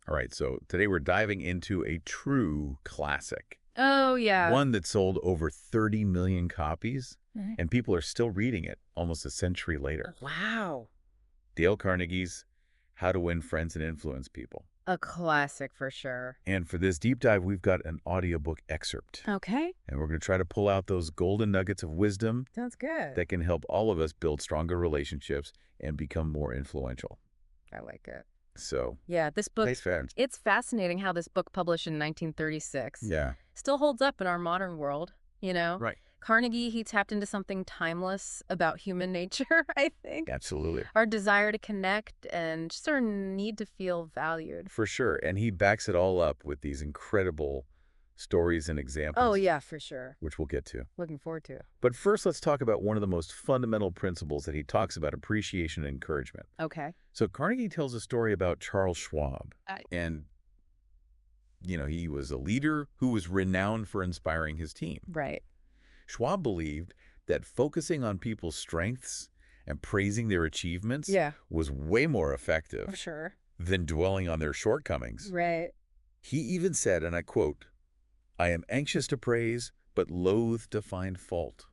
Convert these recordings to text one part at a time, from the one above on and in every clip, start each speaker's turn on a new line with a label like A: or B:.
A: All right, so today we're diving into a true classic.
B: Oh, yeah.
A: One that sold over 30 million copies,
B: Mhm.
A: and people are still reading it almost a century later.
B: Wow.
A: Dale Carnegie's How to Win Friends and Influence People.
B: A classic for sure.
A: And for this deep dive, we've got an audiobook excerpt.
B: Okay.
A: And we're going to try to pull out those golden nuggets of wisdom
B: Sounds good.
A: that can help all of us build stronger relationships and become more influential.
B: I like it.
A: So,
B: Yeah, this book,
A: thanks, fans.
B: it's fascinating how this book published in 1936
A: Yeah.
B: still holds up in our modern world, you know?
A: Right.
B: Carnegie, he tapped into something timeless about human nature, I think.
A: Absolutely.
B: Our desire to connect and just our need to feel valued.
A: For sure. And he backs it all up with these incredible stories and examples.
B: Oh, yeah, for sure.
A: Which we'll get to.
B: Looking forward to it.
A: But first, let's talk about one of the most fundamental principles that he talks about: appreciation and encouragement.
B: Okay.
A: So Carnegie tells a story about Charles Schwab. And, he was a leader who was renowned for inspiring his team.
B: Right.
A: Schwab believed that focusing on people's strengths and praising their achievements was way more effective
B: For sure.
A: than dwelling on their shortcomings.
B: Right.
A: He even said, and I quote, "I am anxious to praise, but loath to find fault."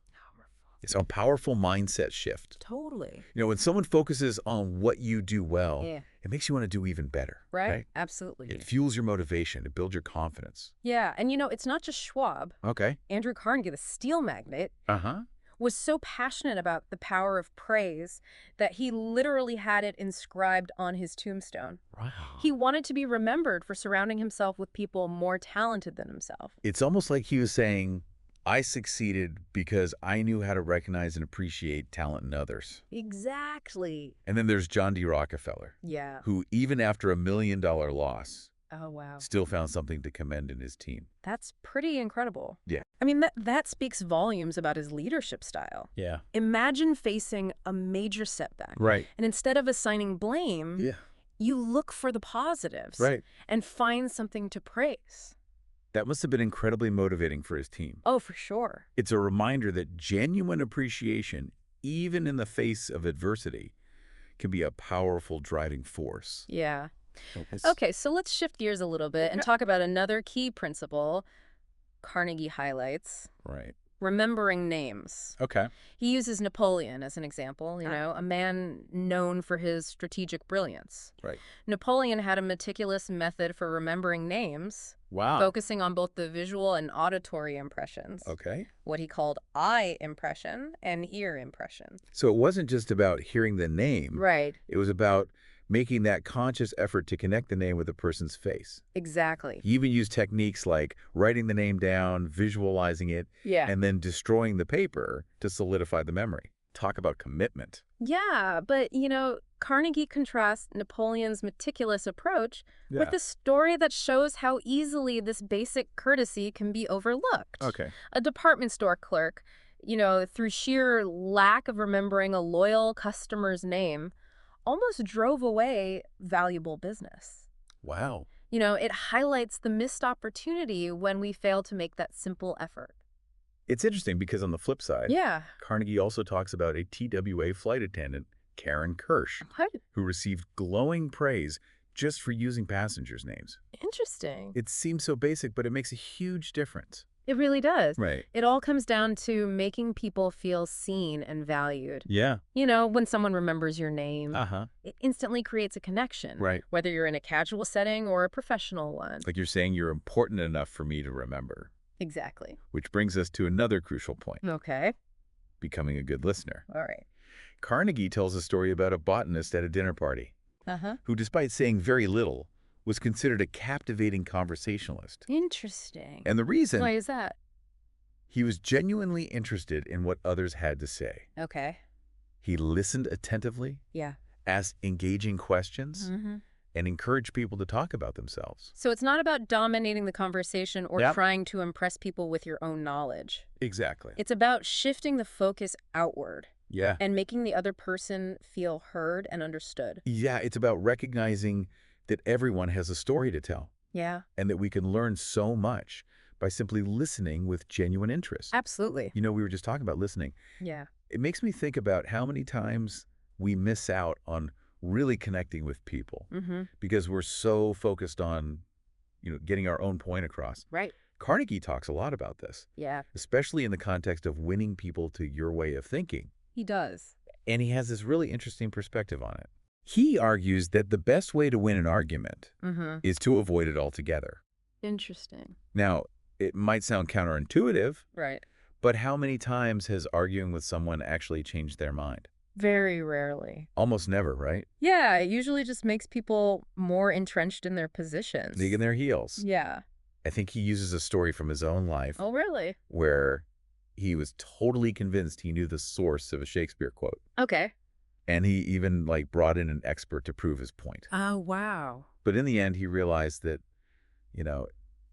A: It's a powerful mindset shift.
B: Totally.
A: When someone focuses on what you do well,
B: Yeah.
A: it makes you want to do even better.
B: Right? Absolutely.
A: It fuels your motivation to build your confidence.
B: Yeah, and it's not just Schwab.
A: Okay.
B: Andrew Carnegie, the steel magnate,
A: Uh-huh.
B: was so passionate about the power of praise that he literally had it inscribed on his tombstone.
A: Wow.
B: He wanted to be remembered for surrounding himself with people more talented than himself.
A: It's almost like he was saying, I succeeded because I knew how to recognize and appreciate talent in others.
B: Exactly.
A: And then there's John D. Rockefeller,
B: Yeah.
A: who even after $1 million loss,
B: Oh, wow.
A: still found something to commend in his team.
B: That's pretty incredible.
A: Yeah.
B: I mean, that speaks volumes about his leadership style.
A: Yeah.
B: Imagine facing a major setback.
A: Right.
B: And instead of assigning blame,
A: Yeah.
B: you look for the positives.
A: Right.
B: And find something to praise.
A: That must have been incredibly motivating for his team.
B: Oh, for sure.
A: It's a reminder that genuine appreciation, even in the face of adversity, can be a powerful driving force.
B: Yeah. Okay, so let's shift gears a little bit and talk about another key principle Carnegie highlights:
A: Right.
B: remembering names.
A: Okay.
B: He uses Napoleon as an example, a man known for his strategic brilliance.
A: Right.
B: Napoleon had a meticulous method for remembering names,
A: Wow.
B: focusing on both the visual and auditory impressions,
A: Okay.
B: what he called eye impression and ear impression.
A: So it wasn't just about hearing the name.
B: Right.
A: It was about making that conscious effort to connect the name with the person's face.
B: Exactly.
A: He even used techniques like writing the name down, visualizing it,
B: Yeah.
A: and then destroying the paper to solidify the memory. Talk about commitment.
B: Yeah, but, Carnegie contrasts Napoleon's meticulous approach with a story that shows how easily this basic courtesy can be overlooked.
A: Okay.
B: A department store clerk, through sheer lack of remembering a loyal customer's name, almost drove away valuable business.
A: Wow.
B: It highlights the missed opportunity when we fail to make that simple effort.
A: It's interesting because on the flip side,
B: Yeah.
A: Carnegie also talks about a TWA flight attendant, Karen Kirsch,
B: What?
A: who received glowing praise just for using passengers' names.
B: Interesting.
A: It seems so basic, but it makes a huge difference.
B: It really does.
A: Right.
B: It all comes down to making people feel seen and valued.
A: Yeah.
B: When someone remembers your name,
A: Uh-huh.
B: it instantly creates a connection.
A: Right.
B: Whether you're in a casual setting or a professional one.
A: Like you're saying, you're important enough for me to remember.
B: Exactly.
A: Which brings us to another crucial point:
B: Okay.
A: becoming a good listener.
B: All right.
A: Carnegie tells a story about a botanist at a dinner party
B: Uh-huh.
A: who, despite saying very little, was considered a captivating conversationalist.
B: Interesting.
A: And the reason,
B: Why is that?
A: he was genuinely interested in what others had to say.
B: Okay.
A: He listened attentively,
B: Yeah.
A: asked engaging questions,
B: Mm-hmm.
A: and encouraged people to talk about themselves.
B: So it's not about dominating the conversation or
A: Yep.
B: trying to impress people with your own knowledge.
A: Exactly.
B: It's about shifting the focus outward
A: Yeah.
B: and making the other person feel heard and understood.
A: Yeah, it's about recognizing that everyone has a story to tell
B: Yeah.
A: and that we can learn so much by simply listening with genuine interest.
B: Absolutely.
A: We were just talking about listening.
B: Yeah.
A: It makes me think about how many times we miss out on really connecting with people
B: Mm-hmm.
A: because we're so focused on, getting our own point across.
B: Right.
A: Carnegie talks a lot about this,
B: Yeah,
A: especially in the context of winning people to your way of thinking.
B: he does.
A: And he has this really interesting perspective on it. He argues that the best way to win an argument
B: Mm-hmm.
A: is to avoid it altogether.
B: Interesting.
A: Now, it might sound counterintuitive,
B: Right.
A: but how many times has arguing with someone actually changed their mind?
B: Very rarely.
A: Almost never, right?
B: Yeah, it usually just makes people more entrenched in their positions.
A: Digging their heels.
B: Yeah.
A: I think he uses a story from his own life
B: Oh, really?
A: where he was totally convinced he knew the source of a Shakespeare quote.
B: Okay.
A: And he even brought in an expert to prove his point.
B: Oh, wow.
A: But in the end, he realized that,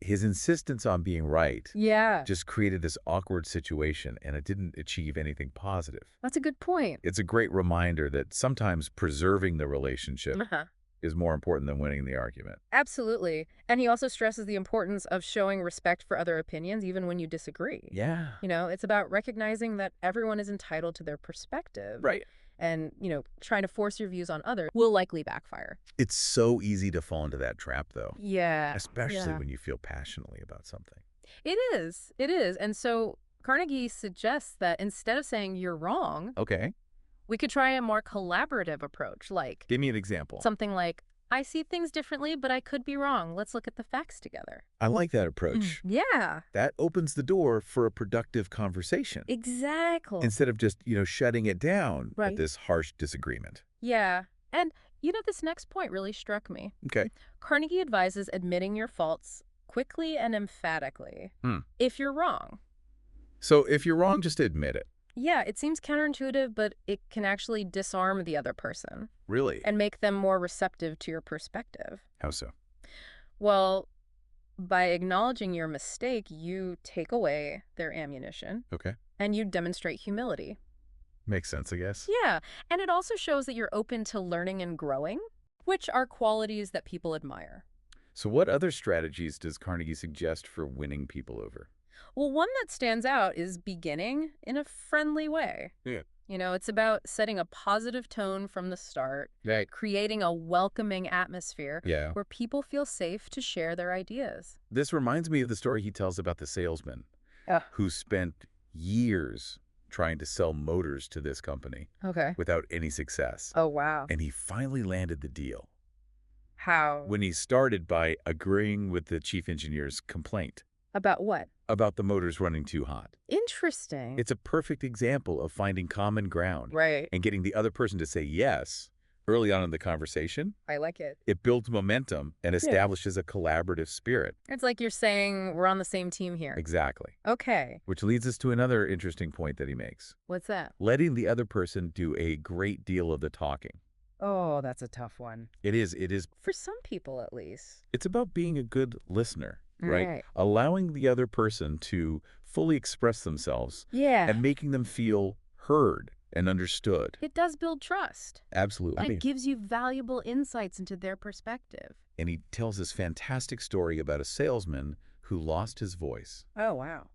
A: his insistence on being right
B: Yeah.
A: just created this awkward situation, and it didn't achieve anything positive.
B: That's a good point.
A: It's a great reminder that sometimes preserving the relationship
B: Uh-huh.
A: is more important than winning the argument.
B: Absolutely. And he also stresses the importance of showing respect for other opinions, even when you disagree.
A: Yeah.
B: It's about recognizing that everyone is entitled to their perspective.
A: Right.
B: And, trying to force your views on others will likely backfire.
A: It's so easy to fall into that trap, though,
B: Yeah.
A: especially
B: Yeah.
A: when you feel passionately about something.
B: It is. It is. And so Carnegie suggests that instead of saying you're wrong,
A: Okay.
B: we could try a more collaborative approach, like
A: Give me an example.
B: something like, I see things differently, but I could be wrong. Let's look at the facts together.
A: I like that approach.
B: Yeah,
A: That opens the door for a productive conversation
B: exactly.
A: instead of just, shutting it down at
B: Right.
A: this harsh disagreement.
B: Yeah. And, this next point really struck me.
A: Okay.
B: Carnegie advises admitting your faults quickly and emphatically if you're wrong.
A: So if you're wrong, just admit it.
B: Yeah, it seems counterintuitive, but it can actually disarm the other person
A: Really?
B: and make them more receptive to your perspective.
A: How so?
B: Well, by acknowledging your mistake, you take away their ammunition
A: Okay.
B: and you demonstrate humility.
A: Makes sense, I guess.
B: Yeah, and it also shows that you're open to learning and growing, which are qualities that people admire.
A: So what other strategies does Carnegie suggest for winning people over?
B: Well, one that stands out is beginning in a friendly way.
A: Yeah.
B: It's about setting a positive tone from the start,
A: Right.
B: creating a welcoming atmosphere
A: Yeah.
B: where people feel safe to share their ideas.
A: This reminds me of the story he tells about the salesman who spent years trying to sell motors to this company
B: Okay.
A: without any success.
B: Oh, wow.
A: And he finally landed the deal
B: How?
A: when he started by agreeing with the chief engineer's complaint
B: About what?
A: about the motors running too hot.
B: Interesting.
A: It's a perfect example of finding common ground
B: Right.
A: and getting the other person to say yes early on in the conversation.
B: I like it.
A: It builds momentum and establishes a collaborative spirit.
B: It's like you're saying we're on the same team here.
A: Exactly.
B: Okay.
A: Which leads us to another interesting point that he makes.
B: What's that?
A: Letting the other person do a great deal of the talking.
B: Oh, that's a tough one.
A: It is.
B: For some people, at least.
A: It's about being a good listener, right?
B: Right.
A: Allowing the other person to fully express themselves
B: Yeah.
A: and making them feel heard and understood.
B: It does build trust.
A: Absolutely.
B: And it gives you valuable insights into their perspective.
A: And he tells this fantastic story about a salesman who lost his voice
B: Oh, wow.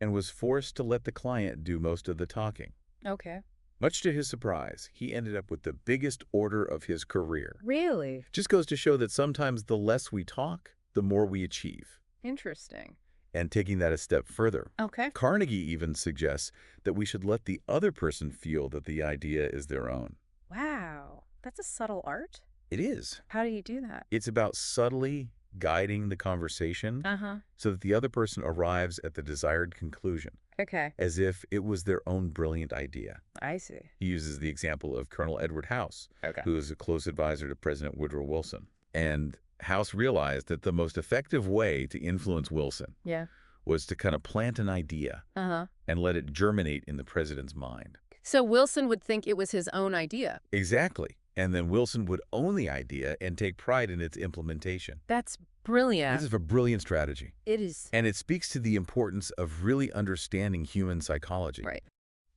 A: and was forced to let the client do most of the talking.
B: Okay.
A: Much to his surprise, he ended up with the biggest order of his career.
B: Really?
A: Just goes to show that sometimes the less we talk, the more we achieve.
B: Interesting.
A: And taking that a step further,
B: Okay.
A: Carnegie even suggests that we should let the other person feel that the idea is their own.
B: Wow. That's a subtle art.
A: It is.
B: How do you do that?
A: It's about subtly guiding the conversation
B: Uh-huh.
A: so that the other person arrives at the desired conclusion,
B: Okay.
A: as if it was their own brilliant idea.
B: I see.
A: He uses the example of Colonel Edward House,
B: Okay.
A: who is a close advisor to President Woodrow Wilson. And House realized that the most effective way to influence Wilson
B: Yeah.
A: was to kind of plant an idea
B: Uh-huh.
A: and let it germinate in the president's mind.
B: So Wilson would think it was his own idea.
A: Exactly. And then Wilson would own the idea and take pride in its implementation.
B: That's brilliant.
A: This is a brilliant strategy.
B: It is.
A: And it speaks to the importance of really understanding human psychology.
B: Right.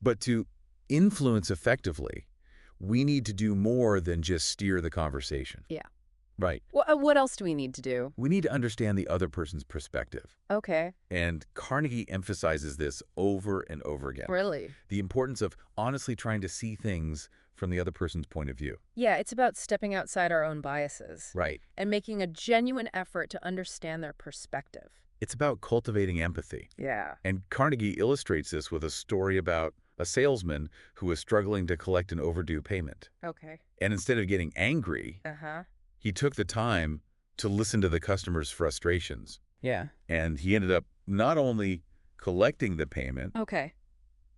A: But to influence effectively, we need to do more than just steer the conversation.
B: Yeah.
A: Right.
B: What else do we need to do?
A: We need to understand the other person's perspective.
B: Okay.
A: And Carnegie emphasizes this over and over again.
B: Really?
A: The importance of honestly trying to see things from the other person's point of view.
B: Yeah, it's about stepping outside our own biases
A: Right.
B: and making a genuine effort to understand their perspective.
A: It's about cultivating empathy.
B: Yeah.
A: And Carnegie illustrates this with a story about a salesman who was struggling to collect an overdue payment.
B: Okay.
A: And instead of getting angry,
B: Uh-huh.
A: he took the time to listen to the customer's frustrations.
B: Yeah.
A: And he ended up not only collecting the payment,
B: Okay.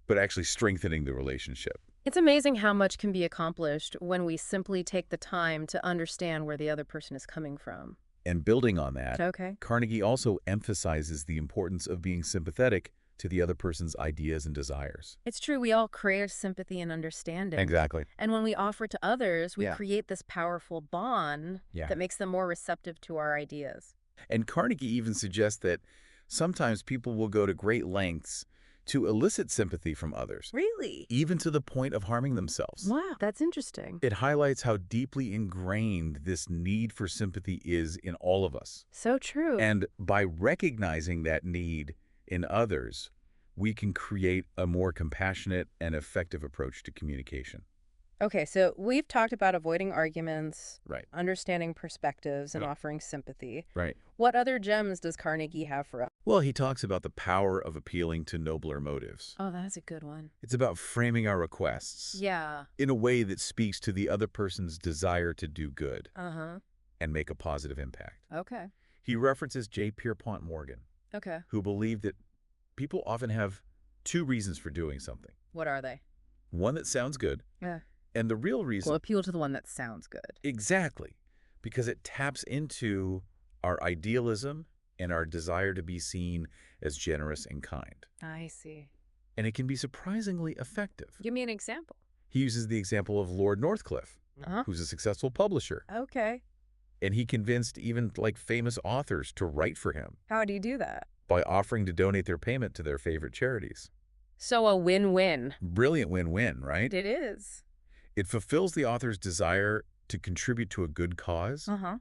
A: but actually strengthening the relationship.
B: It's amazing how much can be accomplished when we simply take the time to understand where the other person is coming from.
A: And building on that,
B: Okay.
A: Carnegie also emphasizes the importance of being sympathetic to the other person's ideas and desires.
B: It's true, we all crave sympathy and understanding.
A: Exactly.
B: And when we offer it to others, we
A: Yeah.
B: create this powerful bond
A: Yeah.
B: that makes them more receptive to our ideas.
A: And Carnegie even suggests that sometimes people will go to great lengths to elicit sympathy from others,
B: Really?
A: even to the point of harming themselves.
B: Wow, that's interesting.
A: It highlights how deeply ingrained this need for sympathy is in all of us.
B: So true.
A: And by recognizing that need in others, we can create a more compassionate and effective approach to communication.
B: Okay, so we've talked about avoiding arguments,
A: Right.
B: understanding perspectives, and
A: Yeah.
B: offering sympathy.
A: Right.
B: What other gems does Carnegie have for us?
A: Well, he talks about the power of appealing to nobler motives.
B: Oh, that's a good one.
A: It's about framing our requests
B: Yeah.
A: in a way that speaks to the other person's desire to do good
B: Uh-huh.
A: and make a positive impact.
B: Okay.
A: He references J. Pierpont Morgan,
B: Okay.
A: who believed that people often have two reasons for doing something.
B: What are they?
A: One that sounds good,
B: Yeah.
A: and the real reason...
B: Well, appeal to the one that sounds good.
A: Exactly, because it taps into our idealism and our desire to be seen as generous and kind.
B: I see.
A: And it can be surprisingly effective.
B: Give me an example.
A: He uses the example of Lord Northcliffe,
B: Uh-huh.
A: who's a successful publisher.
B: Okay.
A: And he convinced even famous authors to write for him
B: How do you do that?
A: by offering to donate their payment to their favorite charities.
B: So a win-win.
A: Brilliant win-win, right?
B: It is.
A: It fulfills the author's desire to contribute to a good cause,
B: Uh-huh.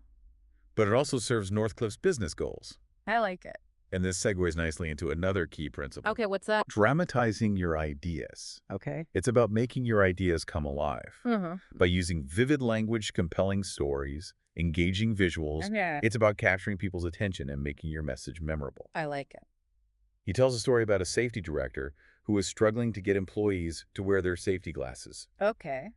A: but it also serves Northcliffe's business goals.
B: I like it.
A: And this segues nicely into another key principle.
B: Okay, what's that?
A: Dramatizing your ideas.
B: Okay.
A: It's about making your ideas come alive
B: Uh-huh.
A: by using vivid language, compelling stories, engaging visuals.
B: Okay.
A: It's about capturing people's attention and making your message memorable.
B: I like it.
A: He tells a story about a safety director who was struggling to get employees to wear their safety glasses.
B: Okay.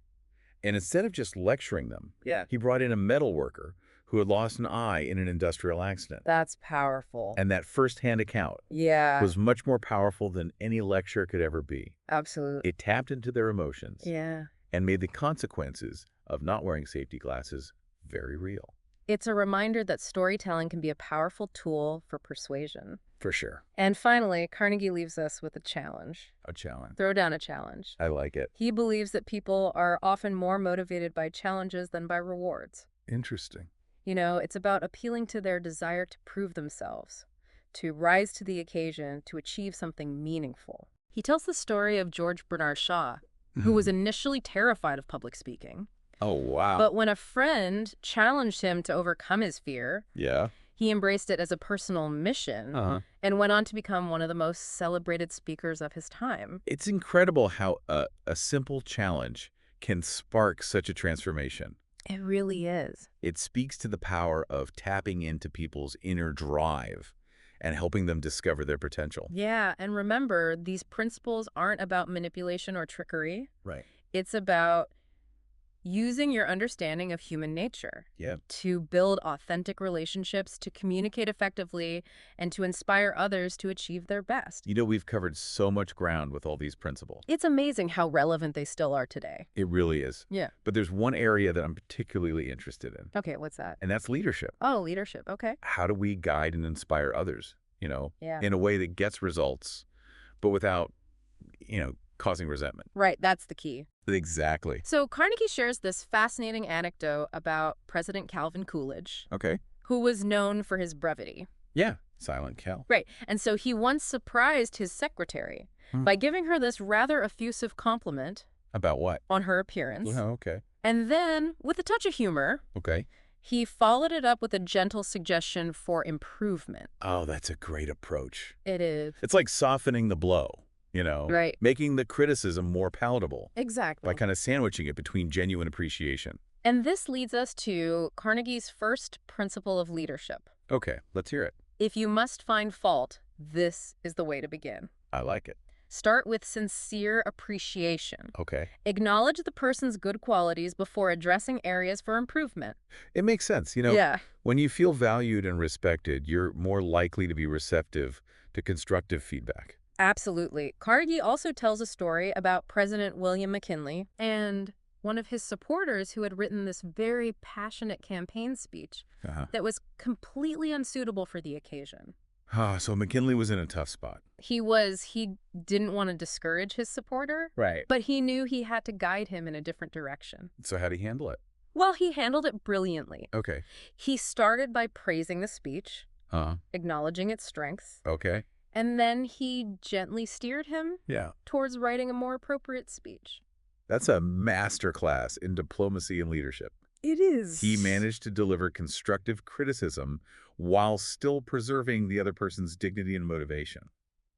A: And instead of just lecturing them,
B: Yeah.
A: he brought in a metal worker who had lost an eye in an industrial accident.
B: That's powerful.
A: And that first-hand account
B: Yeah.
A: was much more powerful than any lecture could ever be.
B: Absolutely.
A: It tapped into their emotions
B: Yeah.
A: and made the consequences of not wearing safety glasses very real.
B: It's a reminder that storytelling can be a powerful tool for persuasion.
A: For sure.
B: And finally, Carnegie leaves us with a challenge.
A: A challenge.
B: Throw down a challenge.
A: I like it.
B: He believes that people are often more motivated by challenges than by rewards.
A: Interesting.
B: You know, it's about appealing to their desire to prove themselves, to rise to the occasion, to achieve something meaningful. He tells the story of George Bernard Shaw, who was initially terrified of public speaking.
A: Oh, wow.
B: But when a friend challenged him to overcome his fear,
A: Yeah.
B: he embraced it as a personal mission and went on to become one of the most celebrated speakers of his time.
A: It's incredible how a simple challenge can spark such a transformation.
B: It really is.
A: It speaks to the power of tapping into people's inner drive and helping them discover their potential.
B: Yeah, and remember, these principles aren't about manipulation or trickery.
A: Right.
B: It's about using your understanding of human nature
A: Yeah.
B: to build authentic relationships, to communicate effectively, and to inspire others to achieve their best.
A: You know, we've covered so much ground with all these principles.
B: It's amazing how relevant they still are today.
A: It really is.
B: Yeah.
A: But there's one area that I'm particularly interested in,
B: Okay, what's that?
A: and that's leadership.
B: Oh, leadership. Okay.
A: How do we guide and inspire others,
B: Yeah.
A: in a way that gets results, but without, causing resentment?
B: Right, that's the key.
A: Exactly.
B: So Carnegie shares this fascinating anecdote about President Calvin Coolidge,
A: Okay.
B: who was known for his brevity.
A: Yeah. Silent Cal.
B: Right, and so he once surprised his secretary by giving her this rather effusive compliment
A: About what?
B: on her appearance.
A: Oh, okay.
B: And then, with a touch of humor,
A: Okay.
B: he followed it up with a gentle suggestion for improvement.
A: Oh, that's a great approach.
B: It is.
A: It's like softening the blow.
B: Right.
A: making the criticism more palatable by
B: Exactly.
A: kind of sandwiching it between genuine appreciation.
B: And this leads us to Carnegie's first principle of leadership.
A: Okay, let's hear it.
B: If you must find fault, this is the way to begin.
A: I like it.
B: Start with sincere appreciation.
A: Okay.
B: Acknowledge the person's good qualities before addressing areas for improvement.
A: It makes sense.
B: Yeah,
A: When you feel valued and respected, you're more likely to be receptive to constructive feedback.
B: absolutely. Carnegie also tells a story about President William McKinley and one of his supporters who had written this very passionate campaign speech
A: Uh-huh.
B: that was completely unsuitable for the occasion.
A: So McKinley was in a tough spot.
B: He didn't want to discourage his supporter,
A: Right.
B: but he knew he had to guide him in a different direction.
A: So how'd he handle it?
B: Well, he handled it brilliantly.
A: Okay.
B: He started by praising the speech,
A: Uh-huh.
B: acknowledging its strengths,
A: Okay.
B: and then he gently steered him
A: Yeah.
B: towards writing a more appropriate speech.
A: That's a master class in diplomacy and leadership.
B: It is.
A: He managed to deliver constructive criticism while still preserving the other person's dignity and motivation.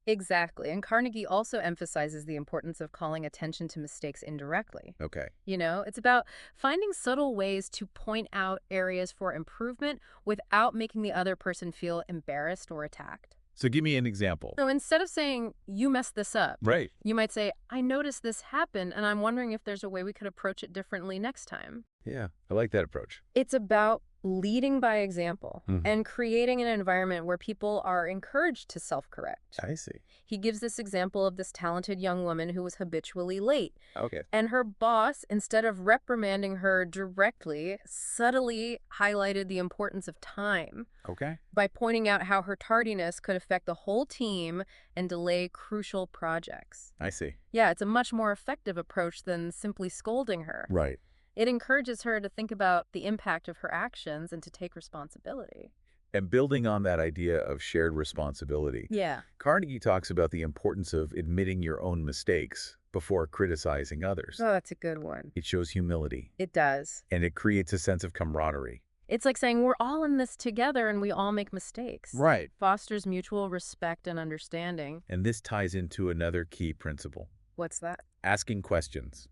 B: Exactly. And Carnegie also emphasizes the importance of calling attention to mistakes indirectly.
A: Okay.
B: It's about finding subtle ways to point out areas for improvement without making the other person feel embarrassed or attacked.
A: So give me an example.
B: So instead of saying, you messed this up,
A: Right.
B: you might say, I noticed this happen, and I'm wondering if there's a way we could approach it differently next time.
A: Yeah, I like that approach.
B: It's about leading by example
A: Mhm.
B: and creating an environment where people are encouraged to self-correct.
A: I see.
B: He gives this example of this talented young woman who was habitually late.
A: Okay.
B: And her boss, instead of reprimanding her directly, subtly highlighted the importance of time
A: Okay.
B: by pointing out how her tardiness could affect the whole team and delay crucial projects.
A: I see.
B: Yeah, it's a much more effective approach than simply scolding her.
A: Right.
B: It encourages her to think about the impact of her actions and to take responsibility.
A: And building on that idea of shared responsibility,
B: Yeah.
A: Carnegie talks about the importance of admitting your own mistakes before criticizing others.
B: Oh, that's a good one.
A: It shows humility,
B: It does.
A: and it creates a sense of camaraderie.
B: It's like saying we're all in this together and we all make mistakes.
A: Right.
B: Fosters mutual respect and understanding.
A: And this ties into another key principle,
B: What's that?
A: asking questions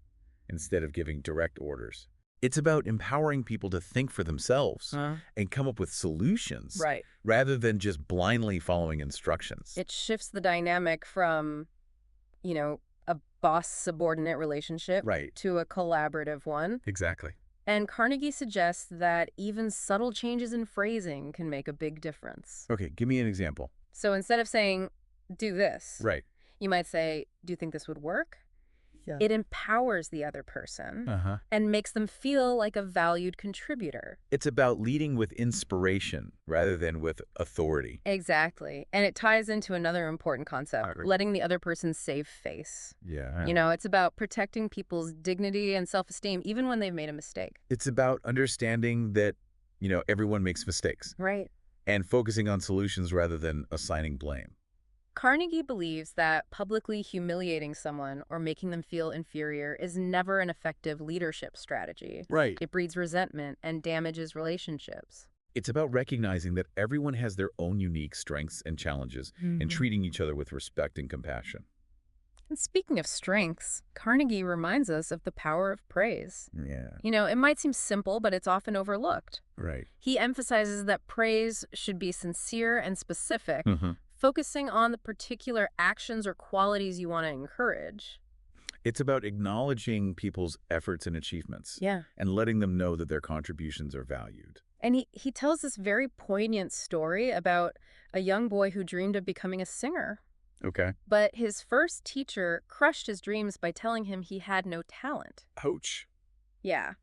A: instead of giving direct orders. It's about empowering people to think for themselves and come up with solutions
B: Right.
A: rather than just blindly following instructions.
B: It shifts the dynamic from, a boss-subordinate relationship
A: Right.
B: to a collaborative one.
A: Exactly.
B: And Carnegie suggests that even subtle changes in phrasing can make a big difference.
A: Okay, give me an example.
B: So instead of saying, do this,
A: Right.
B: you might say, do you think this would work?
A: Yeah.
B: It empowers the other person and makes them feel like a valued contributor.
A: It's about leading with inspiration rather than with authority.
B: Exactly. And it ties into another important
A: I
B: concept,
A: agree.
B: letting the other person save face.
A: Yeah.
B: It's about protecting people's dignity and self-esteem even when they've made a mistake.
A: It's about understanding that, everyone makes mistakes
B: Right.
A: and focusing on solutions rather than assigning blame.
B: Carnegie believes that publicly humiliating someone or making them feel inferior is never an effective leadership strategy.
A: Right.
B: It breeds resentment and damages relationships.
A: It's about recognizing that everyone has their own unique strengths and challenges and treating each other with respect and compassion.
B: And speaking of strengths, Carnegie reminds us of the power of praise.
A: Yeah.
B: It might seem simple, but it's often overlooked.
A: Right.
B: He emphasizes that praise should be sincere and specific, focusing on the particular actions or qualities you want to encourage.
A: It's about acknowledging people's efforts and achievements
B: Yeah.
A: and letting them know that their contributions are valued.
B: And he tells this very poignant story about a young boy who dreamed of becoming a singer.
A: Okay.
B: But his first teacher crushed his dreams by telling him he had no talent.
A: Ouch.
B: Yeah.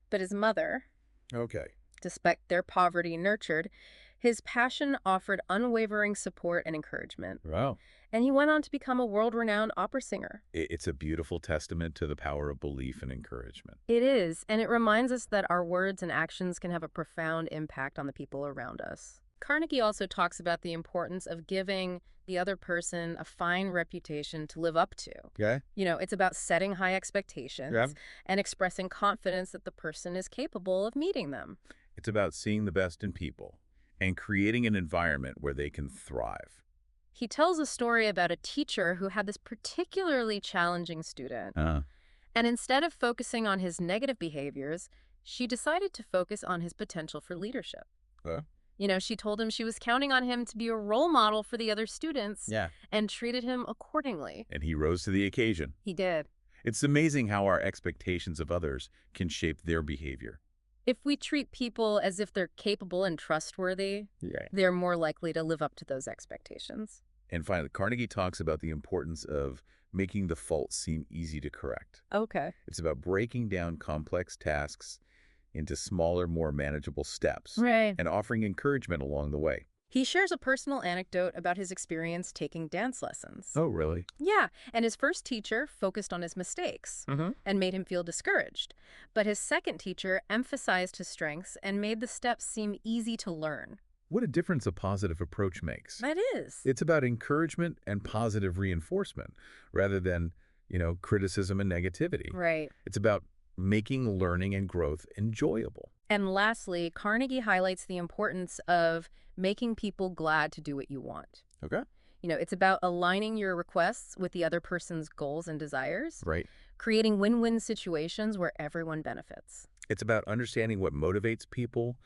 B: But his mother,
A: Okay.
B: despite their poverty, nurtured his passion, offered unwavering support and encouragement.
A: Wow.
B: And he went on to become a world-renowned opera singer.
A: It's a beautiful testament to the power of belief and encouragement.
B: It is, and it reminds us that our words and actions can have a profound impact on the people around us. Carnegie also talks about the importance of giving the other person a fine reputation to live up to.
A: Okay.
B: It's about setting high expectations
A: Yeah.
B: and expressing confidence that the person is capable of meeting them.
A: It's about seeing the best in people and creating an environment where they can thrive.
B: He tells a story about a teacher who had this particularly challenging student.
A: Uh,
B: And instead of focusing on his negative behaviors, she decided to focus on his potential for leadership.
A: uh,
B: She told him she was counting on him to be a role model for the other students
A: yeah.
B: and treated him accordingly.
A: And he rose to the occasion.
B: He did.
A: It's amazing how our expectations of others can shape their behavior.
B: If we treat people as if they're capable and trustworthy,
A: Yeah.
B: they're more likely to live up to those expectations.
A: And finally, Carnegie talks about the importance of making the fault seem easy to correct.
B: Okay.
A: It's about breaking down complex tasks into smaller, more manageable steps
B: Right.
A: and offering encouragement along the way.
B: He shares a personal anecdote about his experience taking dance lessons.
A: Oh, really?
B: Yeah, and his first teacher focused on his mistakes and made him feel discouraged. But his second teacher emphasized his strengths and made the steps seem easy to learn.
A: What a difference a positive approach makes.
B: That is.
A: It's about encouragement and positive reinforcement rather than, criticism and negativity.
B: Right.
A: It's about making learning and growth enjoyable.
B: And lastly, Carnegie highlights the importance of making people glad to do what you want.
A: Okay.
B: It's about aligning your requests with the other person's goals and desires,
A: Right.
B: creating win-win situations where everyone benefits.
A: It's about understanding what motivates people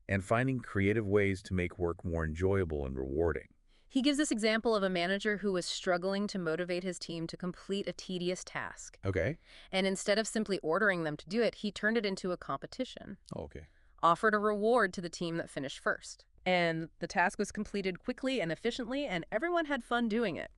A: and finding creative ways to make work more enjoyable and rewarding.
B: He gives this example of a manager who was struggling to motivate his team to complete a tedious task.
A: Okay.
B: And instead of simply ordering them to do it, he turned it into a competition,
A: Okay.
B: offered a reward to the team that finished first. And the task was completed quickly and efficiently, and everyone had fun doing it.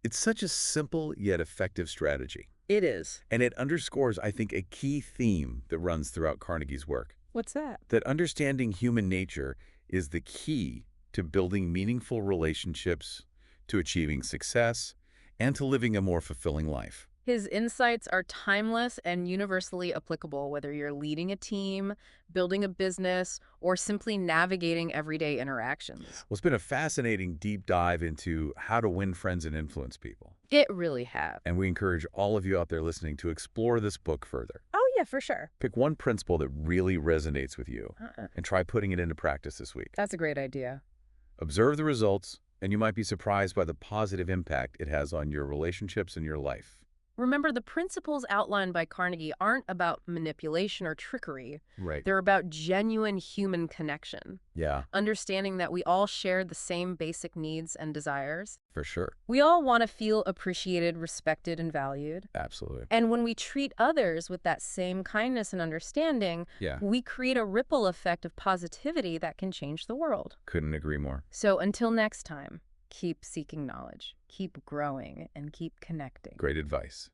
A: It's such a simple yet effective strategy.
B: It is.
A: And it underscores, I think, a key theme that runs throughout Carnegie's work.
B: What's that?
A: That understanding human nature is the key to building meaningful relationships, to achieving success, and to living a more fulfilling life.
B: His insights are timeless and universally applicable, whether you're leading a team, building a business, or simply navigating everyday interactions.
A: Well, it's been a fascinating deep dive into how to win friends and influence people.
B: It really has.
A: And we encourage all of you out there listening to explore this book further.
B: Oh, yeah, for sure.
A: Pick one principle that really resonates with you and try putting it into practice this week.
B: That's a great idea.
A: Observe the results, and you might be surprised by the positive impact it has on your relationships and your life.
B: Remember, the principles outlined by Carnegie aren't about manipulation or trickery.
A: Right.
B: They're about genuine human connection.
A: Yeah,
B: Understanding that we all share the same basic needs and desires.
A: for sure.
B: We all want to feel appreciated, respected, and valued.
A: Absolutely.
B: And when we treat others with that same kindness and understanding,
A: Yeah,
B: we create a ripple effect of positivity that can change the world.
A: couldn't agree more.
B: So until next time, keep seeking knowledge, keep growing, and keep connecting.
A: Great advice.